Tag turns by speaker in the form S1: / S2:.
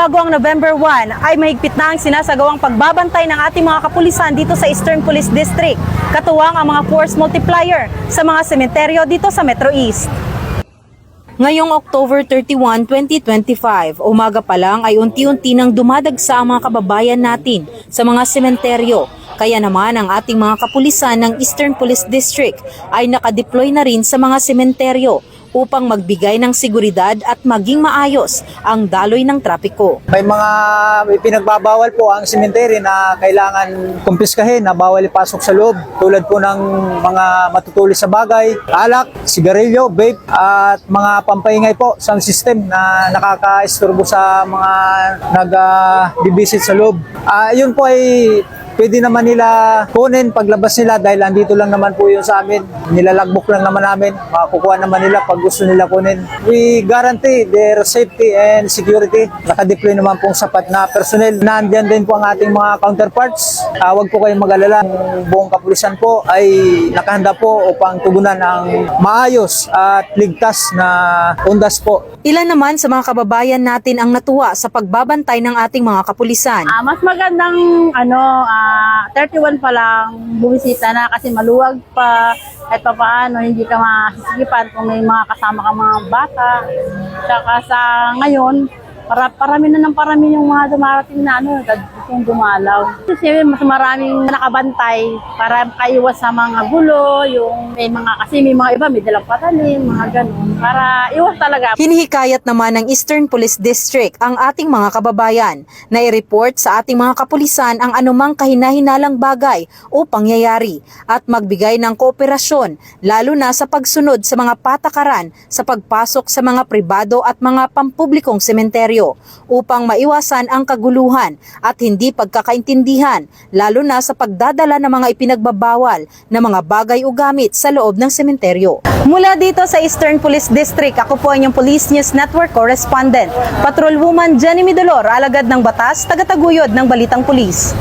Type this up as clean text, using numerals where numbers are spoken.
S1: bago ang November 1 ay mahigpit na ang sinasagawang pagbabantay ng ating mga kapulisan dito sa Eastern Police District, katuwang ang mga force multiplier sa mga sementeryo dito sa Metro East. Ngayong October 31, 2025, umaga pa lang ay unti-unti nang dumadagsa ang mga kababayan natin sa mga sementeryo. Kaya naman ang ating mga kapulisan ng Eastern Police District ay nakadeploy na rin sa mga sementeryo upang magbigay ng seguridad at maging maayos ang daloy ng trapiko.
S2: May pinagbabawal po ang cemetery na kailangan kumpiskahin na bawal ipasok sa loob. Tulad po ng mga matutulis sa bagay, alak, sigarilyo, vape, at mga pampaingay po, sound system na nakaka-isturbo sa mga nag-visit sa loob. Yun po ay pwede naman nila kunin paglabas nila dahil andito lang naman po yun sa amin. Nilalagbok lang naman namin. Makukuha naman nila pag gusto nila kunin. We guarantee their safety and security. Nakadeploy naman pong sapat na personnel. Nandiyan din po ang ating mga counterparts. Huwag po kayong mag-alala. Ang buong kapulisan po ay nakahanda po upang tugunan ang maayos at ligtas na undas po.
S1: Ilan naman sa mga kababayan natin ang natuwa sa pagbabantay ng ating mga kapulisan?
S3: Mas magandang 31 pa lang bumisita na kasi maluwag pa kahit pa paano hindi ka masisigipan kung may mga kasama ka mga bata. Saka sa ngayon, parami yung mga dumarating na gustong dumalaw. Kasi mas maraming nakabantay para makaiwas sa mga gulo, may mga iba may dalang patalim, mga ganun. Para iwas talaga.
S1: Hinihikayat naman ng Eastern Police District ang ating mga kababayan na i-report sa ating mga kapulisan ang anumang kahina-hinalang bagay o pangyayari at magbigay ng kooperasyon lalo na sa pagsunod sa mga patakaran sa pagpasok sa mga pribado at mga pampublikong sementeryo upang maiwasan ang kaguluhan at hindi pagkakaintindihan lalo na sa pagdadala ng mga ipinagbabawal na mga bagay o gamit sa loob ng sementeryo. Mula dito sa Eastern Police District, ako po ang inyong Police News Network Correspondent, Patrolwoman Jenny Midolor, alagad ng batas, tagataguyod ng Balitang Pulis.